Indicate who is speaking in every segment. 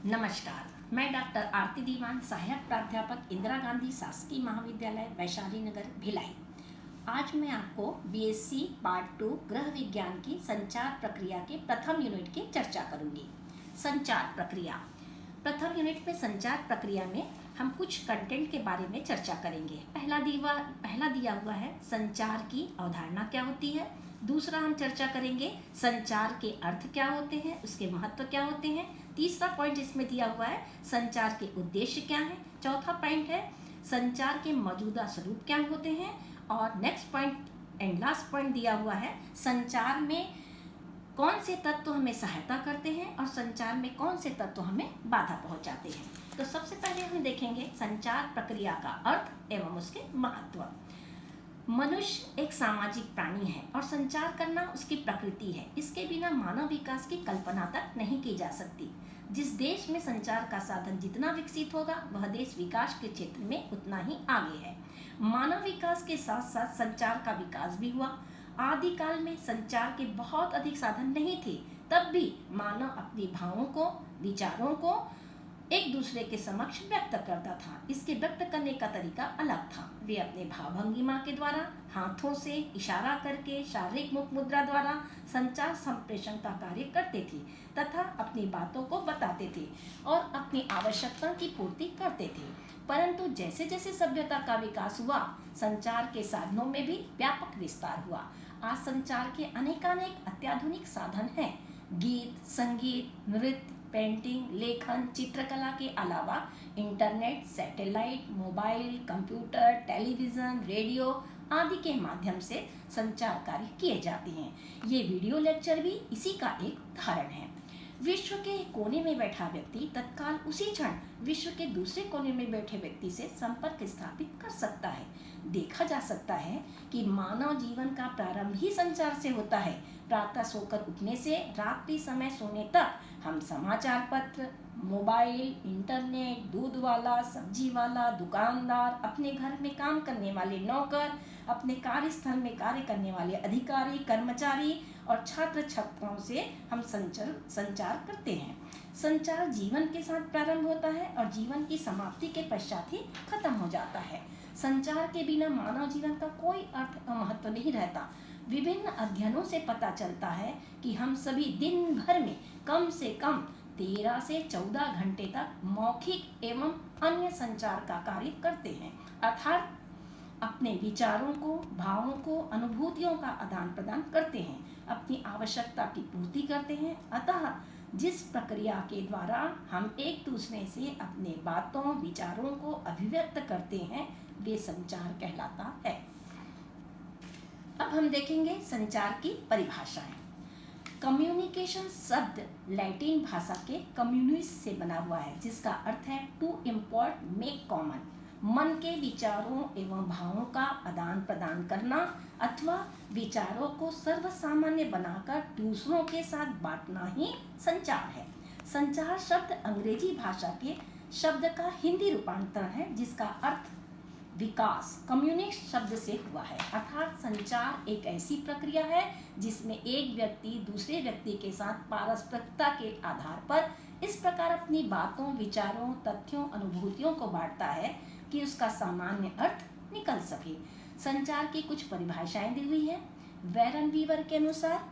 Speaker 1: नमस्कार, मैं डॉक्टर आरती दीवान, सहायक प्राध्यापक इंदिरा गांधी शासकीय महाविद्यालय वैशाली नगर भिलाई। आज मैं आपको बीएससी पार्ट 2 गृह विज्ञान की संचार प्रक्रिया के प्रथम यूनिट की चर्चा करूंगी। संचार प्रक्रिया। प्रथम यूनिट में संचार प्रक्रिया में हम कुछ कंटेंट के बारे में चर्चा करेंगे। पहला दिया हुआ है संचार की अवधारणा क्या होती है। दूसरा हम चर्चा करेंगे संचार के अर्थ क्या होते हैं, उसके महत्व क्या होते हैं। तीसरा पॉइंट इसमें दिया हुआ है संचार के उद्देश्य क्या है। चौथा पॉइंट है संचार के मौजूदा स्वरूप क्या होते हैं। और next point and last point दिया हुआ है संचार में कौन से तत्व हमें सहायता करते हैं और संचार में कौन से तत्व हमें बाधा पहुंचाते हैं। तो सबसे पहले हम देखेंगे संचार प्रक्रिया का अर्थ एवं उसके महत्व। मनुष्य एक सामाजिक प्राणी है और संचार करना उसकी प्रकृति है। इसके बिना मानव विकास की कल्पना तक नहीं की जा सकती। जिस देश में संचार का साधन जितना विकसित होगा वह देश विकास के क्षेत्र में उतना ही आगे है। मानव विकास के साथ साथ संचार का विकास भी हुआ। आदिकाल में संचार के बहुत अधिक साधन नहीं थे, तब भी मानव अपने भावों को, विचारों को एक दूसरे के समक्ष व्यक्त करता था। इसके व्यक्त करने का तरीका अलग था। वे अपने भावभंगिमा के द्वारा, हाथों से इशारा करके, शारीरिक मुख मुद्रा द्वारा संचार संप्रेषण का कार्य करते थे तथा अपनी बातों को बताते थे और अपनी आवश्यकता की पूर्ति करते थे। परंतु जैसे जैसे सभ्यता का विकास हुआ, संचार के साधनों में भी व्यापक विस्तार हुआ। आज संचार के अनेकानेक अत्याधुनिक साधन हैं। गीत, संगीत, नृत्य, पेंटिंग, लेखन, चित्रकला के अलावा internet, satellite, mobile, computer, television, radio आदि के माध्यम से संचार कार्य किए जाते हैं। ये वीडियो लेक्चर भी इसी का एक उदाहरण है। विश्व के कोने में बैठा व्यक्ति तत्काल उसी क्षण विश्व के दूसरे कोने में बैठे व्यक्ति से संपर्क स्थापित कर सकता है। देखा जा सकता है कि मानव जीवन का प्रारंभ ही संचार से होता है। प्रातः सोकर उठने से रात्रि समय सोने तक हम समाचार पत्र, मोबाइल, इंटरनेट, दूध वाला, सब्जी वाला, दुकानदार, अपने घर में काम करने वाले नौकर, अपने कार्यस्थल में कार्य करने वाले अधिकारी, कर्मचारी और छात्र छात्राओं से हम संचार करते हैं। संचार जीवन के साथ प्रारंभ होता है और जीवन की समाप्ति के पश्चात ही खत्म हो जाता है। संचार के बिना मानव जीवन का कोई अर्थ और महत्व नहीं रहता। विभिन्न अध्ययनों से पता चलता है कि हम सभी दिन भर में कम से कम 13 से 14 घंटे तक मौखिक एवं अन्य संचार का कार्य करते हैं, अर्थात अपने विचारों को, भावों को, अनुभूतियों का आदान प्रदान करते हैं, अपनी आवश्यकता की पूर्ति करते हैं। अतः जिस प्रक्रिया के द्वारा हम एक दूसरे से अपने बातों, विचारों को अभिव्यक्त करते हैं वे संचार कहलाता है। अब हम देखेंगे संचार की परिभाषाएं। कम्युनिकेशन शब्द लैटिन भाषा के कम्युनिस से बना हुआ है, जिसका अर्थ है टू इम्पोर्ट, मेक कॉमन। मन के विचारों एवं भावों का आदान प्रदान करना अथवा विचारों को सर्वसामान्य बनाकर दूसरों के साथ बांटना ही संचार है। संचार शब्द अंग्रेजी भाषा के शब्द का हिंदी रूपांतरण है, जिसका अर्थ विकास कम्युनिक शब्द से हुआ है। अर्थात संचार एक ऐसी प्रक्रिया है जिसमें एक व्यक्ति दूसरे व्यक्ति के साथ पारस्परिकता के आधार पर इस प्रकार अपनी बातों, विचारों, तथ्यों, अनुभूतियों को बांटता है कि उसका सामान्य अर्थ निकल सके। संचार की कुछ परिभाषाएं दी हुई है। वैरन वीवर के अनुसार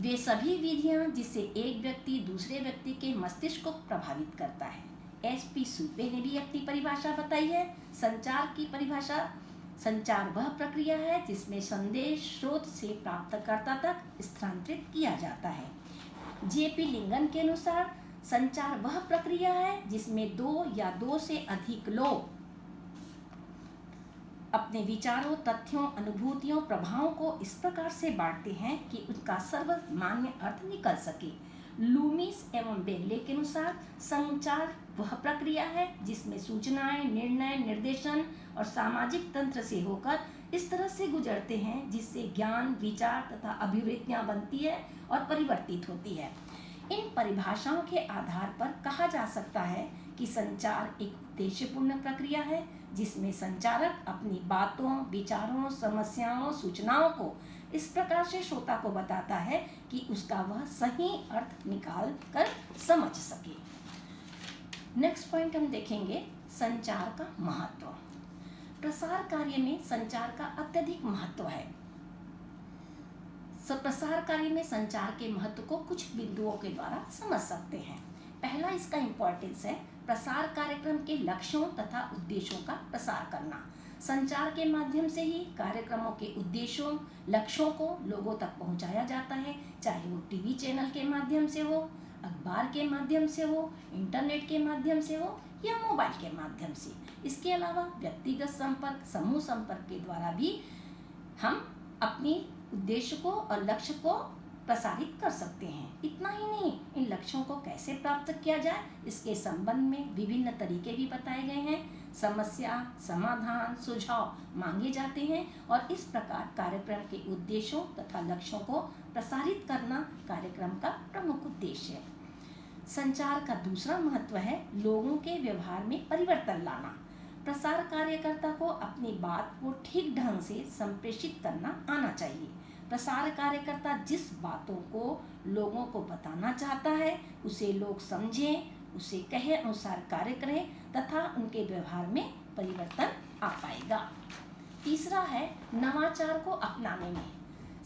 Speaker 1: वे सभी विधियां जिससे एक व्यक्ति दूसरे व्यक्ति के मस्तिष्क को प्रभावित करता है। एसपी सुपे ने भी अपनी परिभाषा बताई है। संचार की परिभाषा, संचार वह प्रक्रिया है जिसमें संदेश स्रोत से प्राप्तकर्ता तक स्थानांतरित किया जाता है। जेपी लिंगन के अनुसार संचार वह प्रक्रिया है जिसमें दो या दो से अधिक लोग अपने विचारों, तथ्यों, अनुभूतियों, प्रभावों को इस प्रकार से बांटते हैं कि उनका सर्वमान्य अर्थ निकल सके। लूमिस एवं बेगले के अनुसार संचार वह प्रक्रिया है जिसमें सूचनाएं, निर्णय, निर्देशन और सामाजिक तंत्र से होकर इस तरह से गुजरते हैं जिससे ज्ञान, विचार तथा अभिव्यक्तियां बनती है और परिवर्तित होती है। इन परिभाषाओं के आधार पर कहा जा सकता है कि संचार एक उद्देश्यपूर्ण प्रक्रिया है जिसमें संचारक अपनी बातों, विचारों, समस्याओं, सूचनाओं को इस प्रकार से श्रोता को बताता है कि उसका वह सही अर्थ निकाल कर समझ सके। नेक्स्ट पॉइंट हम देखेंगे संचार का महत्व। प्रसार कार्य में संचार का अत्यधिक महत्व है। प्रसार कार्य में संचार के महत्व को कुछ बिंदुओं के द्वारा समझ सकते हैं। पहला इसका इम्पोर्टेंस है प्रसार कार्यक्रम के लक्ष्यों तथा उद्देश्यों का प्रसार करना। संचार के माध्यम से ही कार्यक्रमों के उद्देश्यों लक्ष्यों को लोगों तक पहुंचाया जाता है, चाहे वो टीवी चैनल के माध्यम से हो, अखबार के माध्यम से हो, इंटरनेट के माध्यम से हो या मोबाइल के माध्यम से। इसके अलावा व्यक्तिगत संपर्क, समूह संपर्क के द्वारा भी हम अपनी उद्देश्य को और लक्ष्य को प्रसारित कर सकते हैं। इतना ही नहीं, इन लक्ष्यों को कैसे प्राप्त किया जाए इसके संबंध में विभिन्न तरीके भी बताए गए हैं। समस्या, समाधान, सुझाव मांगे जाते हैं और इस प्रकार कार्यक्रम के उद्देश्यों तथा लक्ष्यों को प्रसारित करना कार्यक्रम का प्रमुख उद्देश्य है। संचार का दूसरा महत्व है लोगों के व्यवहार में परिवर्तन लाना। प्रसार कार्यकर्ता को अपनी बात को ठीक ढंग से संप्रेषित करना आना चाहिए। प्रसार कार्यकर्ता जिस बातों को लोगों को बताना चाहता है उसे लोग समझें, उसे कहे अनुसार कार्य करें तथा उनके व्यवहार में परिवर्तन आ पाएगा। तीसरा है नवाचार को अपनाने में।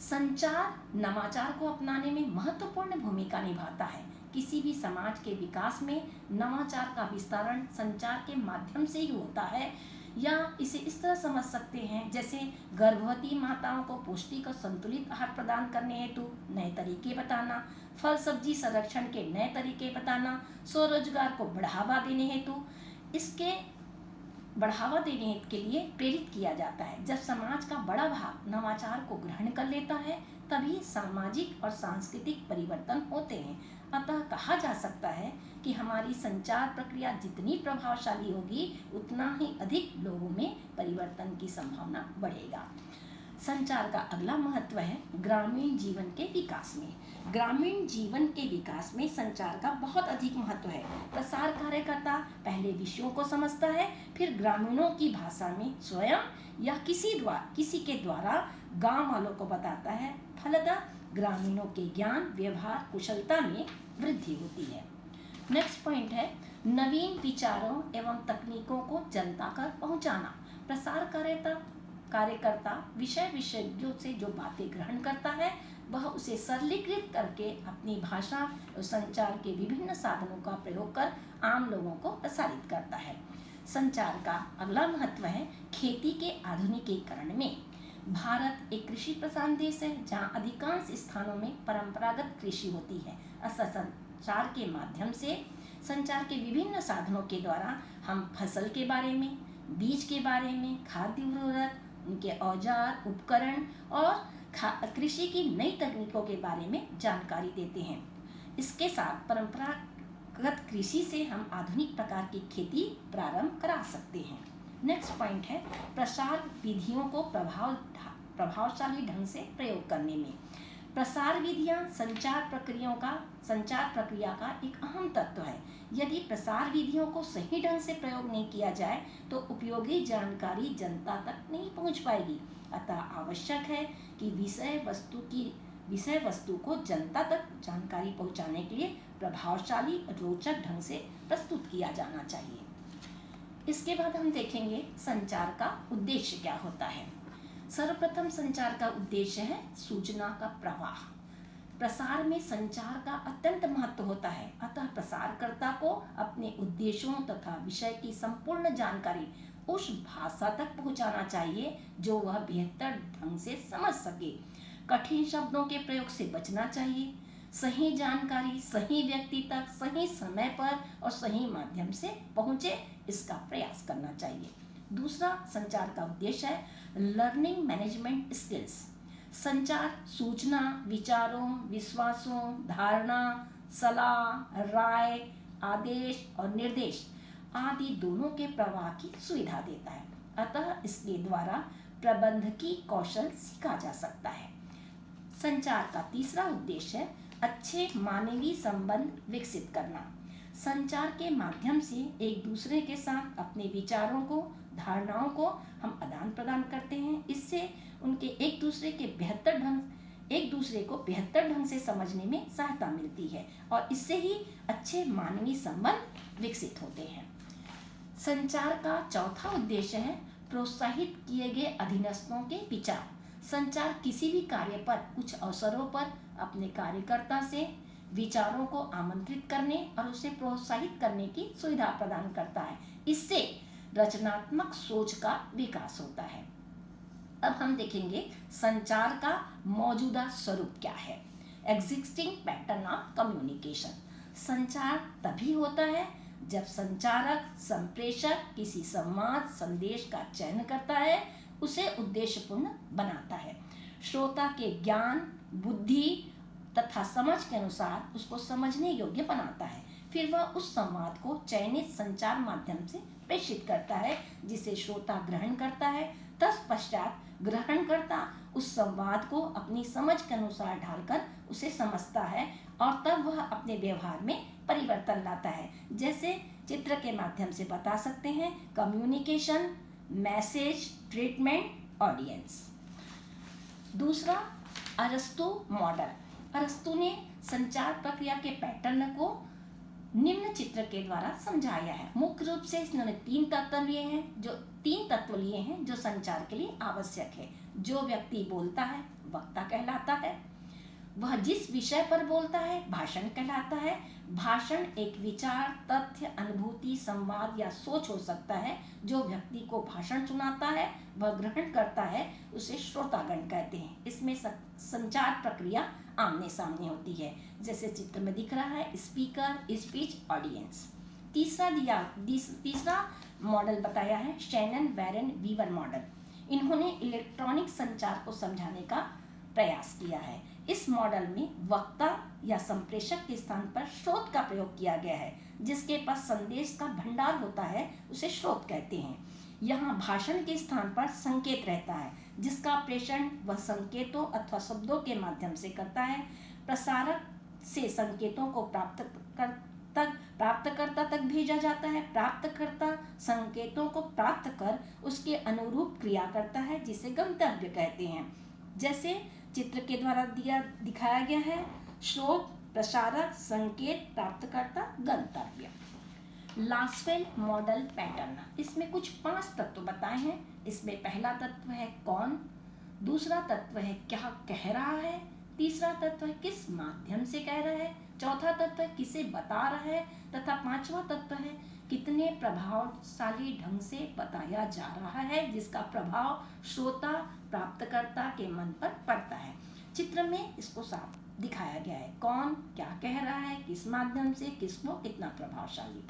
Speaker 1: संचार नवाचार को अपनाने में महत्वपूर्ण भूमिका निभाता है। किसी भी समाज के विकास में नवाचार का विस्तारण संचार के माध्यम से ही होता है, या इसे इस तरह समझ सकते हैं जैसे गर्भवती माताओं को पौष्टिक और संतुलित आहार प्रदान करने हेतु नए तरीके बताना, फल सब्जी संरक्षण के नए तरीके बताना, स्वरोजगार को बढ़ावा देने हेतु इसके बढ़ावा देने के लिए प्रेरित किया जाता है। जब समाज का बड़ा भाग नवाचार को ग्रहण कर लेता है तभी सामाजिक और सांस्कृतिक परिवर्तन होते हैं। अतः कहा जा सकता है कि हमारी संचार प्रक्रिया जितनी प्रभावशाली होगी उतना ही अधिक लोगों में परिवर्तन की संभावना बढ़ेगा। संचार का अगला महत्व है ग्रामीण जीवन के विकास में। ग्रामीण जीवन के विकास में संचार का बहुत अधिक महत्व है। प्रसार कार्यकर्ता पहले विषयों को समझता है, फिर ग्रामीणों की भाषा में स्वयं या किसी के द्वारा गांव वालों को बताता है। फलतः ग्रामीणों के ज्ञान, व्यवहार, कुशलता में वृद्धि होती है। नेक्स्ट पॉइंट है नवीन विचारों एवं तकनीकों को जनता तक पहुंचाना। प्रसार कार्यकर्ता विशेषज्ञों से जो बातें ग्रहण करता है वह उसे सरलीकृत करके अपनी भाषा और संचार के विभिन्न साधनों का प्रयोग कर आम लोगों को प्रसारित करता है। संचार का अगला महत्व है खेती के आधुनिकीकरण में। भारत एक कृषि प्रधान देश है जहाँ अधिकांश स्थानों में परंपरागत कृषि होती है। अतः संचार के माध्यम से संचार के विभिन्न साधनों के द्वारा हम फसल के बारे में, बीज के बारे में, खाद्य उर्वरक, उनके औजार, उपकरण और कृषि की नई तकनीकों के बारे में जानकारी देते हैं। इसके साथ परंपरागत कृषि से हम आधुनिक प्रकार की खेती प्रारंभ करा सकते हैं। नेक्स्ट पॉइंट है प्रसार विधियों को प्रभावशाली ढंग से प्रयोग करने में। प्रसार विधियां संचार प्रक्रिया का एक अहम तत्व है। यदि प्रसार विधियों को सही ढंग से प्रयोग नहीं किया जाए तो उपयोगी जानकारी जनता तक नहीं पहुंच पाएगी। अतः आवश्यक है कि विषय वस्तु को जनता तक जानकारी पहुंचाने के लिए प्रभावशाली और रोचक ढंग से प्रस्तुत किया जाना चाहिए। इसके बाद हम देखेंगे संचार का उद्देश्य क्या होता है। सर्वप्रथम संचार का उद्देश्य है सूचना का प्रवाह। प्रसार में संचार का अत्यंत महत्व होता है। अतः प्रसारकर्ता को अपने उद्देश्यों तथा विषय की संपूर्ण जानकारी उस भाषा तक पहुंचाना चाहिए जो वह बेहतर ढंग से समझ सके। कठिन शब्दों के प्रयोग से बचना चाहिए। सही जानकारी सही व्यक्ति तक सही समय पर और सही माध्यम से पहुंचे, इसका प्रयास करना चाहिए। दूसरा संचार का उद्देश्य है लर्निंग मैनेजमेंट स्किल्स। संचार सूचना, विचारों, विश्वासों, धारणा, सलाह, राय, आदेश और निर्देश आदि दोनों के प्रवाह की सुविधा देता है। अतः इसके द्वारा प्रबंधकीय कौशल सीखा जा सकता है। संचार का तीसरा उद्देश्य है अच्छे मानवीय संबंध विकसित करना। संचार के माध्यम से एक दूसरे के साथ अपने विचारों को, धारणाओं को हम आदान प्रदान करते हैं। इससे उनके एक दूसरे को बेहतर ढंग से समझने में सहायता मिलती है और इससे ही अच्छे मानवीय संबंध विकसित होते हैं। संचार का चौथा उद्देश्य है प्रोत्साहित किए गए अधीनस्थों के विचार। संचार किसी भी कार्य पर कुछ अवसरों पर अपने कार्यकर्ता से विचारों को आमंत्रित करने और उसे प्रोत्साहित करने की सुविधा प्रदान करता है। इससे रचनात्मक सोच का विकास होता है। अब हम देखेंगे संचार का मौजूदा स्वरूप क्या है। Existing pattern of communication. संचार तभी होता है जब संचारक संप्रेषक किसी संवाद संदेश का चयन करता है, उसे उद्देश्यपूर्ण बनाता है, श्रोता के ज्ञान बुद्धि तथा समझ के अनुसार उसको समझने योग्य बनाता है। फिर वह उस संवाद को चयनित संचार माध्यम से प्रेषित करता है जिसे श्रोता ग्रहण करता है। तत्पश्चात ग्रहणकर्ता उस संवाद को अपनी समझ के अनुसार ढालकर उसे समझता है और तब वह अपने व्यवहार में परिवर्तन लाता है। जैसे चित्र के माध्यम से बता सकते हैं, कम्युनिकेशन, मैसेज, ट्रीटमेंट, ऑडियंस। दूसरा, अरस्तु मॉडल। अरस्तु ने संचार प्रक्रिया के पैटर्न को निम्न चित्र के द्वारा समझाया है। मुख्य रूप से इन्होंने तीन तत्व लिए हैं जो संचार के लिए आवश्यक है। जो व्यक्ति बोलता है वक्ता कहलाता है। वह जिस विषय पर बोलता है भाषण कहलाता है। भाषण एक विचार, तथ्य, अनुभूति, संवाद या सोच हो सकता है। जो व्यक्ति को भाषण सुनाता है वह ग्रहण करता है, उसे श्रोतागण कहते हैं। इसमें संचार प्रक्रिया आमने सामने होती है, जैसे चित्र में दिख रहा है, स्पीकर, स्पीच, ऑडियंस। तीसरा मॉडल बताया है शैनन वैरन वीवर मॉडल। इन्होंने इलेक्ट्रॉनिक संचार को समझाने का प्रयास किया है। इस मॉडल में वक्ता या संप्रेषक के स्थान पर स्रोत का प्रयोग किया गया है। जिसके पास संदेश का भंडार होता है उसे स्रोत कहते हैं। यहाँ भाषण के स्थान पर संकेत रहता है जिसका प्रेषण वह संकेतों अथवा शब्दों के माध्यम से करता है। प्रसारक से संकेतों को प्राप्तकर्ता तक भेजा जाता है। प्राप्तकर्ता संकेतों को प्राप्त कर उसके अनुरूप क्रिया करता है जिसे गंतव्य कहते हैं। जैसे चित्र के द्वारा दिखाया गया है, स्रोत, प्रसारक, संकेत, प्राप्तकर्ता, गंतव्य। लास्वेल मॉडल पैटर्न। इसमें कुछ 5 तत्व बताए हैं। इसमें पहला तत्व है कौन, दूसरा तत्व है क्या कह रहा है, तीसरा तत्व है किस माध्यम से कह रहा है, चौथा तत्व है किसे बता रहा है तथा पांचवा तत्व है कितने प्रभावशाली ढंग से बताया जा रहा है जिसका प्रभाव श्रोता प्राप्तकर्ता के मन पर पड़ता है। चित्र में इसको साफ दिखाया गया है, कौन क्या कह रहा है, किस माध्यम से, किसको कितना प्रभावशाली।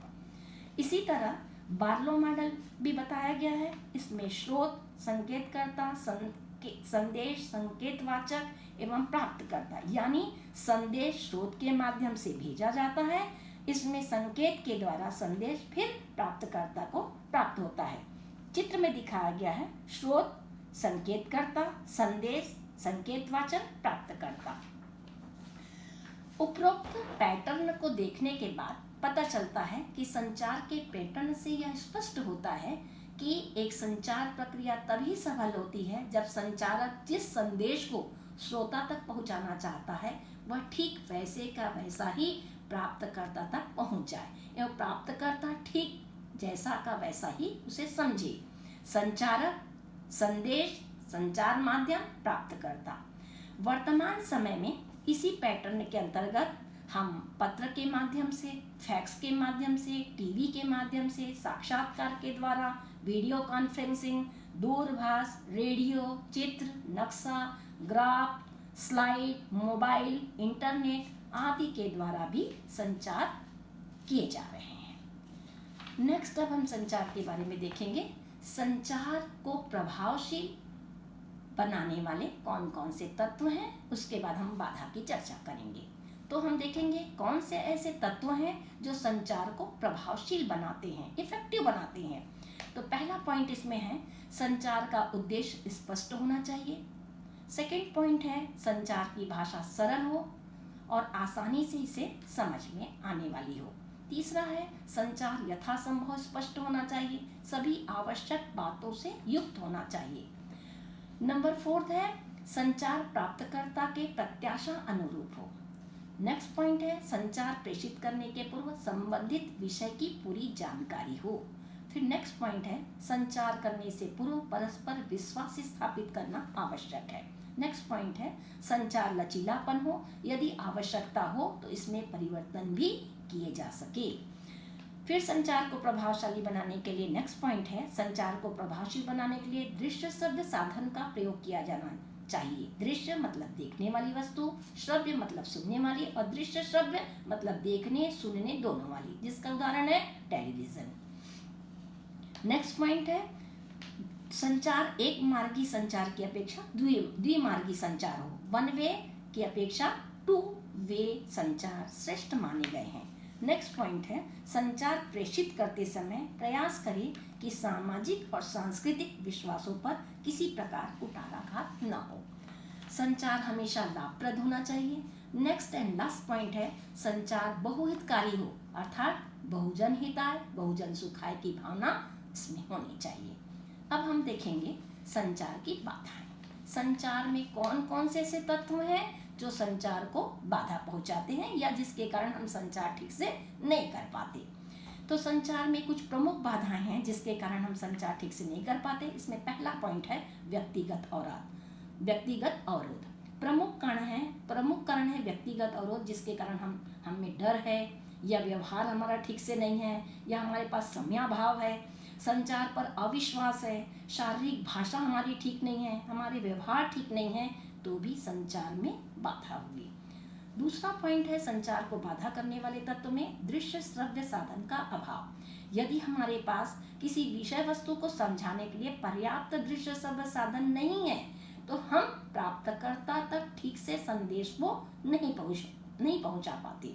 Speaker 1: इसी तरह बार्लो मॉडल भी बताया गया है। इसमें स्रोत, संकेतकर्ता, संदेश, संकेतवाचक एवं प्राप्तकर्ता, यानी संदेश स्रोत के माध्यम से भेजा जाता है। इसमें संकेत के द्वारा संदेश फिर प्राप्तकर्ता को प्राप्त होता है। चित्र में दिखाया गया है स्रोत, संकेतकर्ता, संदेश, संकेतवाचक, प्राप्तकर्ता। उपरोक्त पैटर्न को देखने के बाद पता चलता है कि संचार के पैटर्न से यह स्पष्ट होता है कि एक संचार प्रक्रिया तभी सफल होती है जब संचारक जिस संदेश को श्रोता तक पहुंचाना चाहता है वह ठीक वैसे का वैसा ही प्राप्तकर्ता तक पहुंच जाए एवं प्राप्तकर्ता ठीक जैसा का वैसा ही उसे समझे। संचारक, संदेश, संचार माध्यम, प्राप्तकर्ता। वर्तमान समय में इसी पैटर्न के अंतर्गत हम पत्र के माध्यम से, फैक्स के माध्यम से, टीवी के माध्यम से, साक्षात्कार के द्वारा, वीडियो कॉन्फ्रेंसिंग, दूरभाष, रेडियो, चित्र, नक्शा, ग्राफ, स्लाइड, मोबाइल, इंटरनेट आदि के द्वारा भी संचार किए जा रहे हैं। नेक्स्ट अब हम संचार के बारे में देखेंगे। संचार को प्रभावशील बनाने वाले कौन कौन से तत्व हैं, उसके बाद हम बाधा की चर्चा करेंगे। तो हम देखेंगे कौन से ऐसे तत्व हैं जो संचार को प्रभावशील बनाते हैं, इफेक्टिव बनाते हैं। तो पहला पॉइंट इसमें है संचार का उद्देश्य स्पष्ट होना चाहिए। सेकंड पॉइंट है संचार की भाषा सरल हो और आसानी से इसे समझ में आने वाली हो। तीसरा है संचार यथासंभव स्पष्ट होना चाहिए, सभी आवश्यक बातों से युक्त होना चाहिए। नंबर 4 है संचार प्राप्तकर्ता के प्रत्याशा अनुरूप हो। नेक्स्ट पॉइंट है संचार प्रेषित करने के पूर्व संबंधित विषय की पूरी जानकारी हो। फिर नेक्स्ट पॉइंट है संचार करने से पूर्व परस्पर विश्वास स्थापित करना आवश्यक है। नेक्स्ट पॉइंट है संचार लचीलापन हो, यदि आवश्यकता हो तो इसमें परिवर्तन भी किए जा सके। फिर संचार को प्रभावशाली बनाने के लिए नेक्स्ट पॉइंट है संचार को प्रभावशाली बनाने के लिए दृश्य शब्द साधन का प्रयोग किया जाना चाहिए। दृश्य मतलब देखने वाली वस्तु, श्रव्य मतलब सुनने वाली, और दृश्य श्रव्य मतलब देखने सुनने दोनों वाली, जिसका उदाहरण है टेलीविजन। नेक्स्ट पॉइंट है संचार एक मार्गी संचार की अपेक्षा द्विमार्गी संचार हो। वन वे की अपेक्षा टू वे संचार श्रेष्ठ माने गए हैं। नेक्स्ट पॉइंट है संचार प्रेषित करते समय प्रयास करें कि सामाजिक और सांस्कृतिक विश्वासों पर किसी प्रकार कुठाराघात न हो। संचार हमेशा लाभप्रद होना चाहिए। नेक्स्ट एंड लास्ट पॉइंट है संचार बहुहितकारी हो, अर्थात बहुजन हिताय बहुजन सुखाय की भावना इसमें होनी चाहिए। अब हम देखेंगे संचार की बाधाएं। संचार में कौन कौन से ऐसे तत्व हैं जो संचार को बाधा पहुंचाते हैं या जिसके कारण हम संचार ठीक से नहीं कर पाते। तो संचार में कुछ प्रमुख बाधाएं हैं जिसके कारण हम संचार ठीक से नहीं कर पाते। इसमें पहला पॉइंट है व्यक्तिगत अवरोध। प्रमुख कारण है व्यक्तिगत अवरोध, जिसके कारण हम में डर है या व्यवहार हमारा ठीक से नहीं है या हमारे पास समयाभाव है, संचार पर अविश्वास है, शारीरिक भाषा हमारी ठीक नहीं है, हमारे व्यवहार ठीक नहीं है, तो भी संचार में बाधा हुई। दूसरा पॉइंट है संचार को बाधा करने वाले तत्व में दृश्य श्रव्य साधन का अभाव। यदि हमारे पास किसी विषय वस्तु को समझाने के लिए पर्याप्त दृश्य श्रव्य साधन नहीं है तो हम प्राप्तकर्ता तक ठीक से संदेश को नहीं पहुंचा पाते।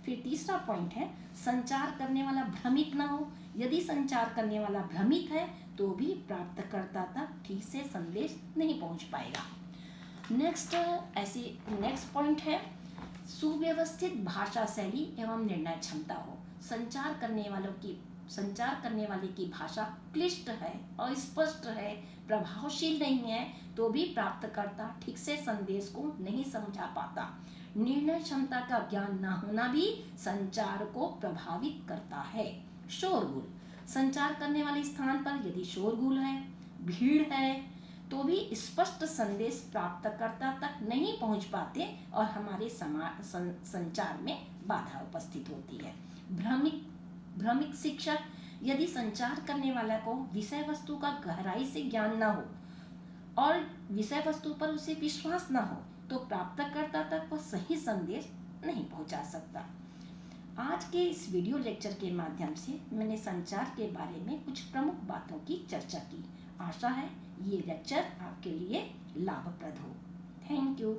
Speaker 1: फिर तीसरा पॉइंट है संचार करने वाला भ्रमित ना हो। यदि संचार करने वाला भ्रमित है तो भी प्राप्तकर्ता तक ठीक से संदेश नहीं पहुंच पाएगा। नेक्स्ट पॉइंट है सुव्यवस्थित भाषा शैली एवं निर्णय क्षमता हो। संचार करने वाले की भाषा क्लिष्ट है, अस्पष्ट है, प्रभावशील नहीं है तो भी प्राप्तकर्ता ठीक से संदेश को नहीं समझा पाता। निर्णय क्षमता का ज्ञान न होना भी संचार को प्रभावित करता है। शोरगुल। संचार करने वाले स्थान पर यदि शोरगुल है, भीड़ है तो भी स्पष्ट संदेश प्राप्तकर्ता तक नहीं पहुंच पाते और हमारे संचार में बाधा उपस्थित होती है। भ्रमिक शिक्षक। यदि संचार करने वाला को विषय वस्तु का गहराई से ज्ञान न हो और विषय वस्तु पर उसे विश्वास न हो तो प्राप्तकर्ता तक वह सही संदेश नहीं पहुंचा सकता। आज के इस वीडियो लेक्चर के माध्यम से मैंने संचार के बारे में कुछ प्रमुख बातों की चर्चा की। आशा है ये लेक्चर आपके लिए लाभप्रद हो। Thank you.